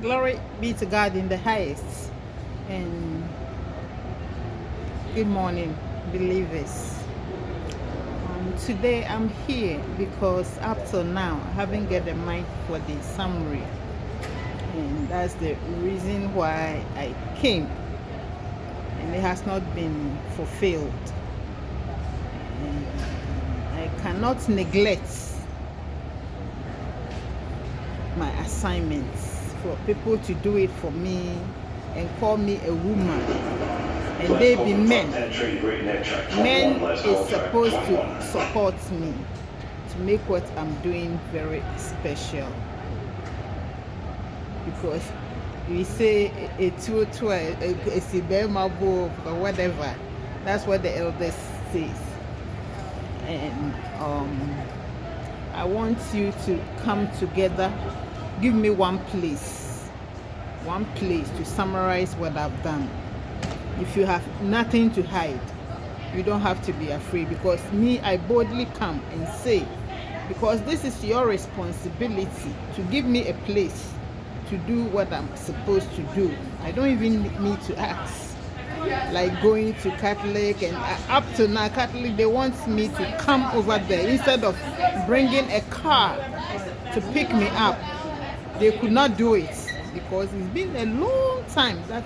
Glory be to God in the highest. And good morning, believers. Today I'm here because up till now I haven't get a mic for the summary. And that's the reason why I came. And it has not been fulfilled. And I cannot neglect my assignments for people to do it for me and call me a woman, and they be men. Men is supposed to support me to make what I'm doing very special, because we say a or whatever. That's what the elders says. And I want you to come together. Give me one place to summarize what I've done. If you have nothing to hide, you don't have to be afraid, because me, I boldly come and say, because this is your responsibility to give me a place to do what I'm supposed to do. I don't even need to ask. Like going to Catholic, and up to now Catholic, they want me to come over there instead of bringing a car to pick me up. They could not do it because it's been a long time that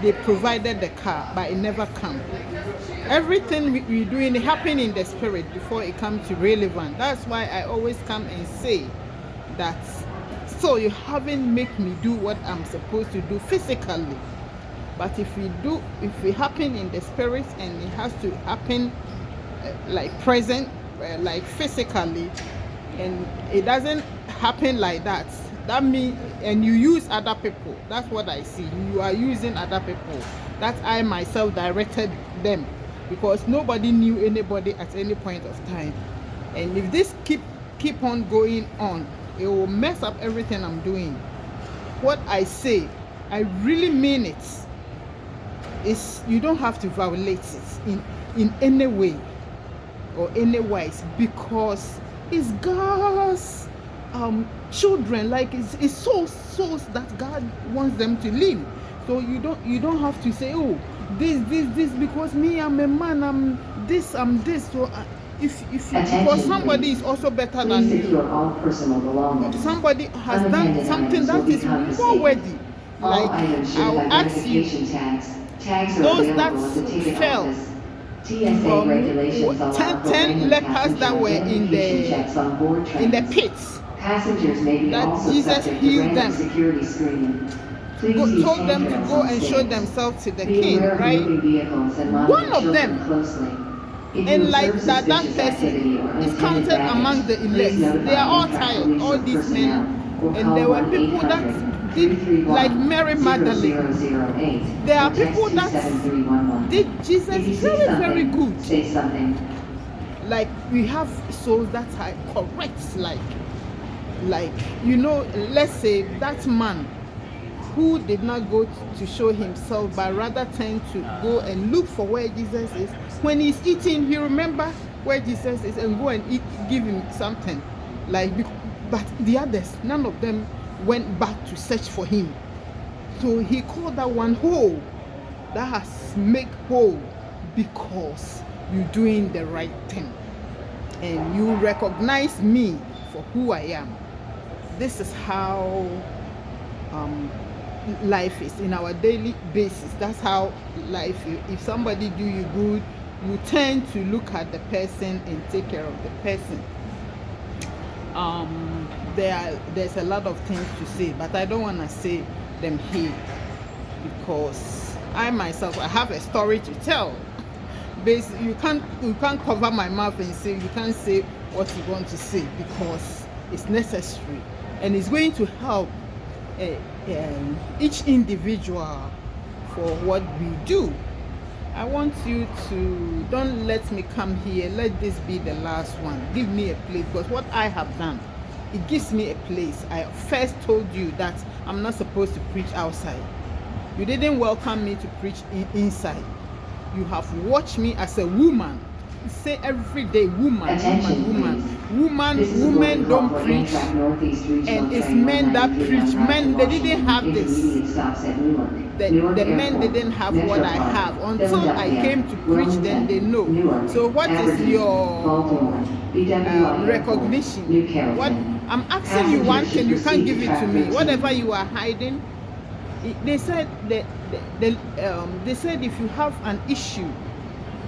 they provided the car, but it never come. Everything we doing, it happen in the spirit before it comes to relevant. That's why I always come and say that, so you haven't make me do what I'm supposed to do physically. But if we happen in the spirit, and it has to happen like present, like physically, and it doesn't happen like that, that means, and you use other people. That's what I see. You are using other people. That I myself directed them, because nobody knew anybody at any point of time. And if this keep on going on, it will mess up everything I'm doing. What I say, I really mean it. Is you don't have to violate it in any way or any wise, because it's God's children. Like it's souls that God wants them to live. So you don't have to say, oh, this because me, I'm a man, I'm this. So if because somebody is also better than you, somebody has done something that is more worthy. Like I'll ask you, those that fell, 10 lepers that were in the pits, that Jesus healed them, told them to go and show themselves to the king, right? One of them, and like that person is counted among the elect. They are all tired, all these men. And there were people that did, like Mary Magdalene. There are people that did Jesus very, very good. Say something. Like we have souls that are correct, like let's say that man who did not go to show himself, but rather tend to go and look for where Jesus is. When he's eating, he remember where Jesus is and go and eat, give him something. But the others, none of them went back to search for him. So he called that one whole, that has made whole, because you're doing the right thing and you recognize me for who I am. This is how life is in our daily basis. That's how life is. If somebody do you good, you tend to look at the person and take care of the person. There's a lot of things to say, but I don't want to say them here, because I myself, I have a story to tell. Basically, you can't cover my mouth and say, you can't say what you want to say, because it's necessary and it's going to help each individual for what we do. I want you to don't let me come here. Let this be the last one. Give me a place, because what I have done, it gives me a place. I first told you that I'm not supposed to preach outside. You didn't welcome me to preach inside. You have watched me as a woman say every day, woman, Attention, woman, please. woman, This is a women boarding call don't for preach, Amtrak Northeast Regional and it's Train men that 193 preach. on route to Men, they didn't Washington. have this. Intermediate stops at Newark, The Newark men Airport, didn't have what Metro I Park, have until I Philadelphia, came to preach. Then they Wilmington, know. Newark, So what is Aberdeen, your Baltimore, BWI Airport, recognition? New What Carrollton. I'm asking you one Passengers thing, should you can't proceed give to it track to me. 13. Whatever you are hiding, they said that they said if you have an issue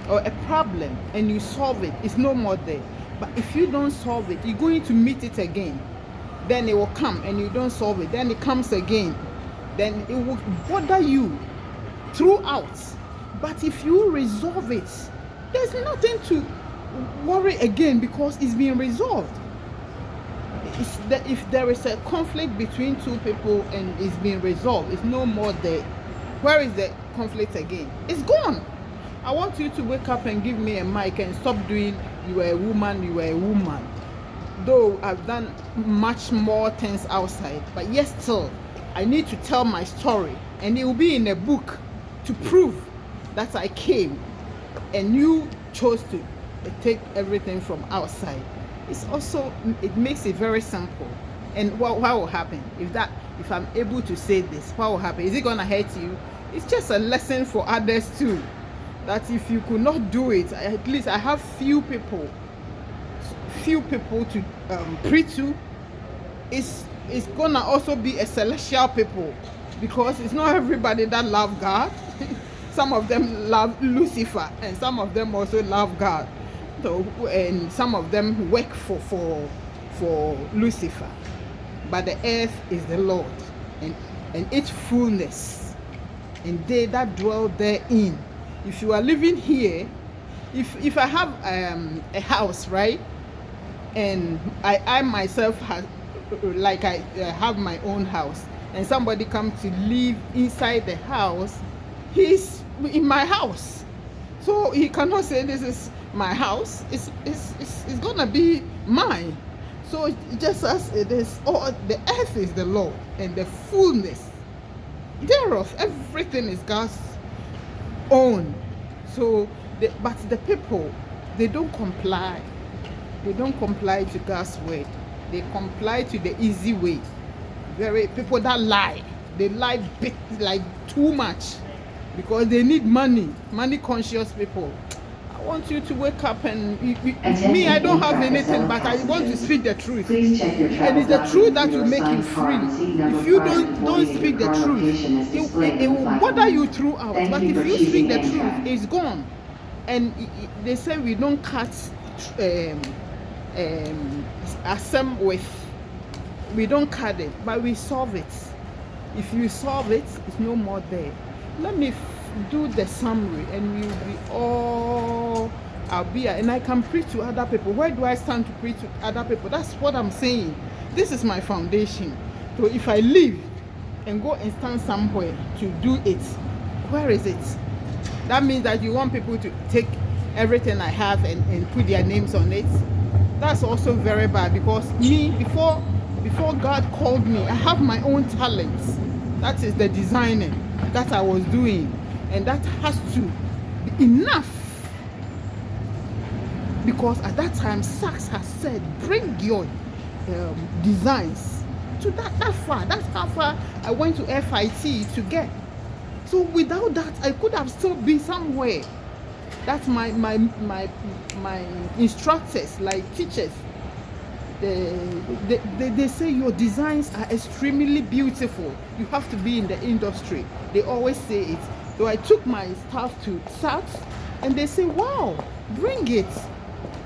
or a problem and you solve it, it's no more there. But if you don't solve it, you're going to meet it again. Then it will come, and you don't solve it, then it comes again. Then it will bother you throughout. But if you resolve it, there's nothing to worry again, because it's being resolved. It's that if there is a conflict between two people and it's being resolved, it's no more there. Where is the conflict again? It's gone. I want you to wake up and give me a mic and stop doing you are a woman, you are a woman. Though I've done much more things outside, but yes, still I need to tell my story, and it will be in a book to prove that I came and you chose to take everything from outside. It's also, it makes it very simple. And what will happen if I'm able to say this? What will happen? Is it gonna hurt you? It's just a lesson for others too, that if you could not do it, at least I have few people to preach to. It's gonna also be a celestial people, because it's not everybody that love God. Some of them love Lucifer, and some of them also love God. So, and some of them work for Lucifer. But the earth is the Lord, and its fullness, and they that dwell therein. If you are living here, if I have a house, right, and I myself have, like I have my own house, and somebody comes to live inside the house, he's in my house, so he cannot say this is my house. It's gonna be mine. So just as it is, the earth is the Lord, and the fullness thereof, everything is God's own. So but the people, they don't comply to God's word. They comply to the easy way. Very people that lie, they lie big, like too much, because they need money conscious people. I want you to wake up and me, I don't have anything, but I want to speak the truth. And it's the truth that will make you free. If you don't speak the truth, it will bother you throughout. But if you speak the truth, it's gone. And they say we don't cut assem with, we don't cut it, but we solve it. If you solve it, it's no more there. Let me do the summary, and we'll be all, I'll be, and I can preach to other people. Where do I stand to preach to other people? That's what I'm saying. This is my foundation. So if I leave and go and stand somewhere to do it, where is it? That means that you want people to take everything I have and put their names on it. That's also very bad, because me, before God called me, I have my own talents. That is the designing that I was doing, and that has to be enough, because at that time Sachs has said, bring your designs to that far. That's how far I went to FIT to get. So without that, I could have still been somewhere. That's my instructors, like teachers. They say your designs are extremely beautiful. You have to be in the industry. They always say it. So I took my stuff to SATS, and they say, wow, bring it,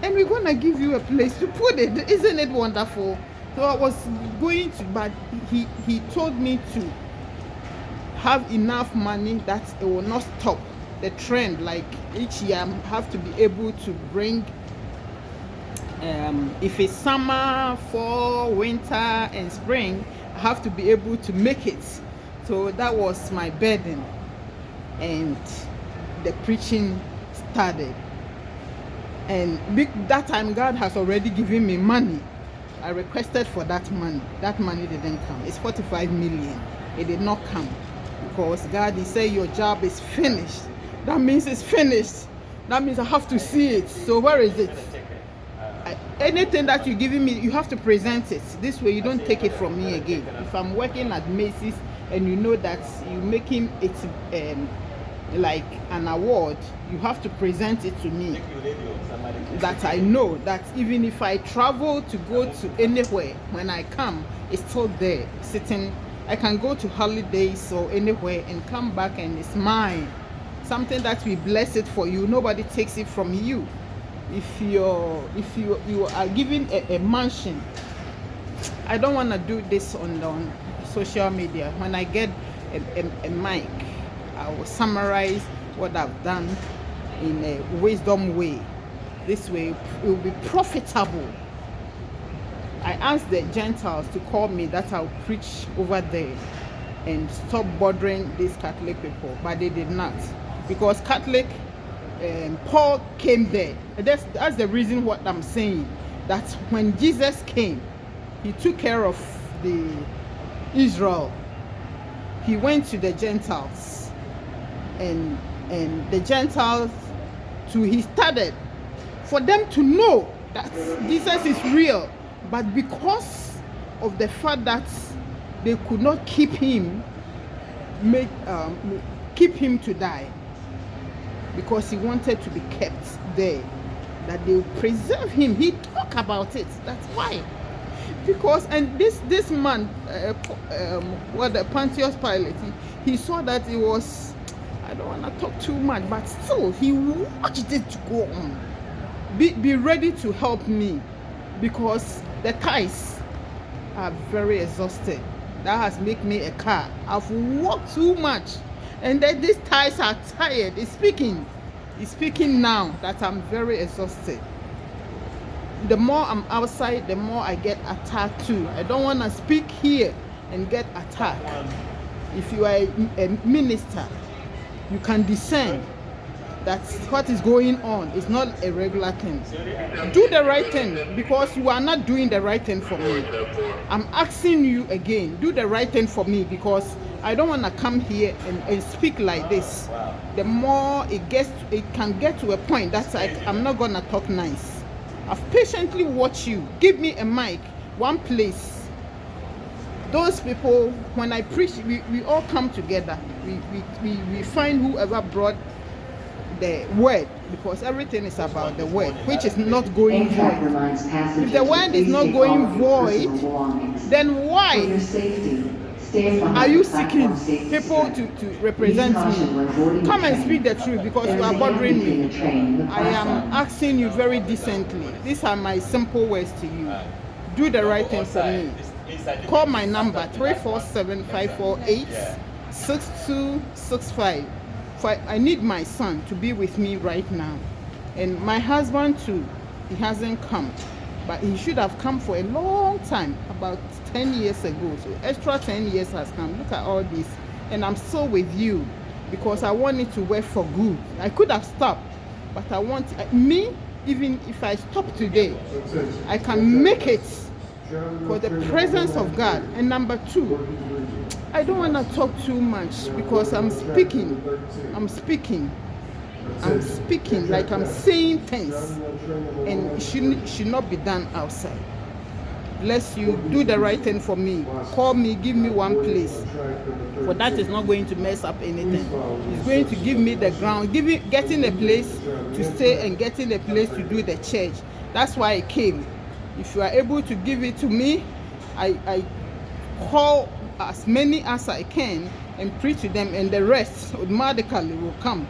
and we're gonna give you a place to put it. Isn't it wonderful? So I was going to, but he told me to have enough money that it will not stop the trend. Like each year I have to be able to bring, if it's summer, fall, winter and spring, I have to be able to make it. So that was my burden, and the preaching started. And that time God has already given me money. I requested for that money. That money didn't come. It's 45 million. It did not come, because God, he said your job is finished. That means it's finished. That means I have to see it. So where is it? Anything that you're giving me, you have to present it. This way you don't take it from me again. If I'm working at Macy's and you know that you're making it like an award, you have to present it to me. That I know that even if I travel to go to anywhere, when I come, it's still there, sitting. I can go to holidays or anywhere and come back and it's mine. Something that we bless it for you. Nobody takes it from you. If you are given a mansion, I don't want to do this on social media. When I get a mic, I will summarize what I've done in a wisdom way. This way it will be profitable. I asked the Gentiles to call me that I'll preach over there and stop bothering these Catholic people, but they did not, because Catholic Paul came there. That's the reason what I'm saying, that when Jesus came, he took care of the Israel. He went to the Gentiles, and the Gentiles too, he started for them to know that Jesus is real. But because of the fact that they could not keep him to die, because he wanted to be kept there, that they would preserve him. He talked about it. That's why. Because, and this man, the Pontius Pilate, he saw that it was, I don't want to talk too much, but still, he watched it to go on. Be ready to help me, because the ties are very exhausted. That has made me a car. I've walked too much, and then these ties are tired. It's speaking now that I'm very exhausted. The more I'm outside, the more I get attacked too. I don't want to speak here and get attacked. If you are a minister, you can discern that what is going on is not a regular thing. Do the right thing, because you are not doing the right thing for me. I'm asking you again, do the right thing for me, because I don't want to come here and speak like this. The more it can get to a point that's like, I'm not going to talk nice. I've patiently watched you. Give me a mic, one place. Those people, when I preach, we all come together. We find whoever brought the word, because everything is about the word, which is not going void. If the word is not going void, then why are you seeking people to represent me? Come and speak the truth, because you are bothering me. I am asking you very decently. These are my simple words to you. Do the right thing for me. Call my number 347-548-6265. I need my son to be with me right now, and my husband too. He hasn't come, but he should have come for a long time, about 10 years ago. So extra 10 years has come. Look at all this, and I'm still with you because I want it to work for good. I could have stopped, but I want me. Even if I stop today, I can make it for the presence of God. And number two, I don't want to talk too much, because I'm speaking like I'm saying things, and it should not be done outside. Bless you. Do the right thing for me. Call me, give me one place, for that is not going to mess up anything. It's going to give me the ground, getting a place to stay and getting a place to do the church. That's why I came. If you are able to give it to me, I call as many as I can and preach to them, and the rest automatically will come.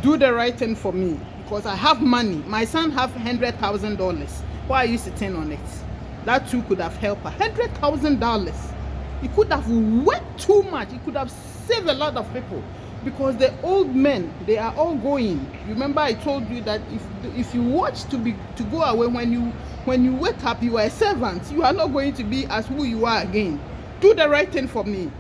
Do the right thing for me, because I have money. My son have $100,000. Why are you sitting on it? That too could have helped. $100,000. He could have worked too much. He could have saved a lot of people, because the old men, they are all going. Remember I told you that if you watch to go away, when you wake up, you are a servant. You are not going to be as who you are again. Do the right thing for me.